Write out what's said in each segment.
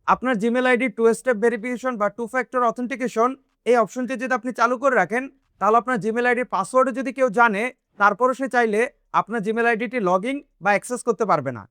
আপনার Gmail ID two step verification বা two factor authentication এই অপশনটি যদি আপনি চালু করে রাখেন, তাহলে আপনার জিমেল আইডির পাসওয়ার্ডও যদি কেউ জানে, তারপরও সে চাইলে আপনার জিমেল আইডিটি লগ ইন বা অ্যাক্সেস করতে পারবে না।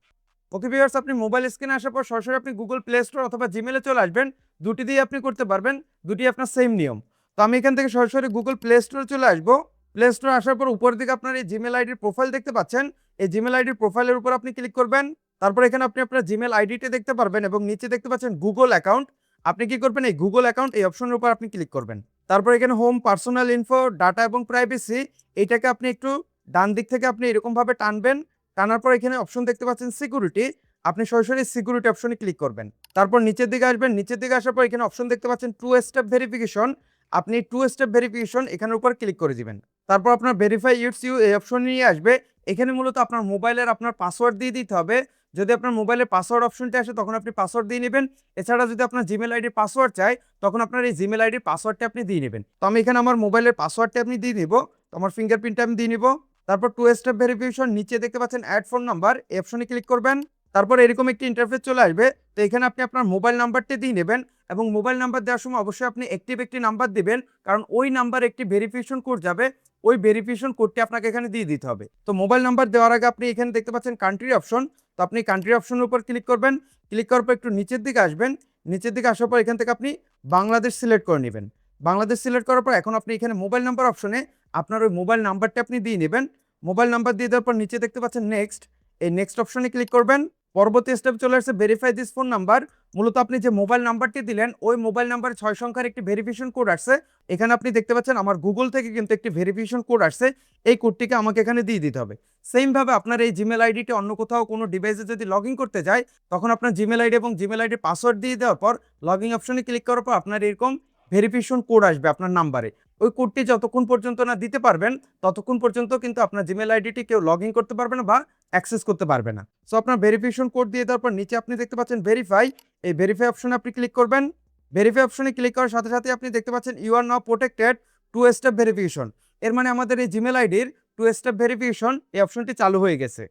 ওকে ভিউয়ার্স, আপনি মোবাইল স্ক্রিনে আসার পর সরাসরি আপনি গুগল প্লে স্টোর অথবা জিমেলে চলে আসবেন। দুটি দিয়ে আপনি করতে পারবেন, দুটি আপনার সেম নিয়ম। তো আমি এখান থেকে সরাসরি গুগল প্লে স্টোরে চলে আসবো। প্লে স্টোরে আসার পর উপরের দিকে আপনার এই জিমেল আইডির প্রোফাইল দেখতে পাচ্ছেন। এই জিমেল আইডির প্রোফাইলের উপর আপনি ক্লিক করবেন। তারপর এখানে আপনি আপনার জিমেল আইডিটি দেখতে পারবেন এবং নিচে দেখতে পাচ্ছেন গুগল অ্যাকাউন্ট। আপনি কি করবেন, এই গুগল অ্যাকাউন্ট এই অপশনের উপর আপনি ক্লিক করবেন। তারপর এখানে হোম, পার্সোনাল ইনফো, ডাটা এবং প্রাইভেসি, এইটাকে আপনি একটু ডান দিক থেকে আপনি এরকমভাবে টানবেন। টানার পর এখানে অপশন দেখতে পাচ্ছেন সিকিউরিটি, আপনি সরাসরি সিকিউরিটি অপশনে ক্লিক করবেন। তারপর নিচের দিকে আসবেন, নিচের দিকে আসার পর এখানে অপশন দেখতে পাচ্ছেন টু স্টেপ ভেরিফিকেশন, আপনি টু স্টেপ ভেরিফিকেশন এখানের উপর ক্লিক করে দিবেন। তারপর আপনার ভেরিফাই ইটস ইউ এই অপশন নিয়ে আসবে। এখানে মূলত আপনার মোবাইলের আপনার পাসওয়ার্ড দিয়ে দিতে হবে। যদি আপনার মোবাইলের পাসওয়ার্ড অপশনটি আসে তখন আপনি পাসওয়ার্ড দিয়ে নেবেন। এছাড়া যদি আপনার জিমেল আইডির পাসওয়ার্ড চাই তখন আপনার এই জিমেল আইডির পাসওয়ার্ডটা আপনি দিয়ে নেবেন। তো আমি এখানে আমার মোবাইলের পাসওয়ার্ডটা আপনি দিয়ে নিব। তো আমার ফিঙ্গারপ্রিন্টটা আমি দিয়ে নিব। তারপর টু স্টেপ ভেরিফিকেশন নিচে দেখতে পাচ্ছেন অ্যাড ফোন নাম্বার, এই অপশনে ক্লিক করবেন। তারপর এরকম একটি ইন্টারফেস চলে আসবে। তো এখানে আপনি আপনার মোবাইল নাম্বারটি দিয়ে নেবেন এবং মোবাইল নাম্বার দেওয়ার সময় অবশ্যই আপনি অ্যাক্টিভ একটি নাম্বার দিবেন, কারণ ওই নাম্বারে একটি ভেরিফিকেশন কোড যাবে। ওই ভেরিফিকেশন কোডটি আপনাকে এখানে দিয়ে দিতে হবে। তো মোবাইল নাম্বার দেওয়ার আগে আপনি এখানে দেখতে পাচ্ছেন কান্ট্রি অপশন। তো আপনি কান্ট্রি অপশনের উপর ক্লিক করবেন। ক্লিক করার পর একটু নিচের দিকে আসবেন। নিচের দিকে আসার পর এখান থেকে আপনি বাংলাদেশ সিলেক্ট করে নেবেন। বাংলাদেশ সিলেক্ট করার পর এখন আপনি এখানে মোবাইল নাম্বার অপশনে আপনার ওই মোবাইল নাম্বারটা আপনি দিয়ে নেবেন। মোবাইল নাম্বার দিয়ে দেওয়ার পর নিচে দেখতে পাচ্ছেন নেক্সট, এই নেক্সট অপশনে ক্লিক করবেন। পরবর্তী স্টেপ চলে আসছে ভেরিফাই দিস ফোন নাম্বার। মূলত আপনি যে মোবাইল নাম্বারটি দিলেন ওই মোবাইল নাম্বারে 6 সংখ্যার একটি ভেরিফিকেশন কোড আসছে। এখানে আপনি দেখতে পাচ্ছেন আমার গুগল থেকে কিন্তু একটি ভেরিফিকেশন কোড আসছে। এই কোডটিকে আমাকে এখানে দিয়ে দিতে হবে। সেম ভাবে আপনার এই জিমেল আইডিটি অন্য কোথাও কোনো ডিভাইসে যদি লগ ইন করতে যায়, তখন আপনার জিমেল আইডি এবং জিমেল আইডির পাসওয়ার্ড দিয়ে দেওয়ার পর লগ ইন অপশনে ক্লিক করার পর আপনার এরকম ভেরিফিকেশন কোড আসবে আপনার নাম্বারে। ওই কোডটি যতক্ষণ পর্যন্ত না দিতে পারবেন ততক্ষণ পর্যন্ত কিন্তু আপনার জিমেল আইডিটি কেউ লগ ইন করতে পারবে না বা অ্যাক্সেস করতে পারবে না। সো আপনার ভেরিফিকেশন কোড দিয়ে দেওয়ার পর নিচে আপনি দেখতে পাচ্ছেন ভেরিফাই, এই ভেরিফাই অপশনে আপনি ক্লিক করবেন। ভেরিফাই অপশনে ক্লিক করার সাথে সাথে আপনি দেখতে পাচ্ছেন you are now protected two step verification. এর মানে আমাদের এই জিমেল আইডির টু স্টেপ ভেরিফিকেশন এই অপশনটি চালু হয়ে গেছে।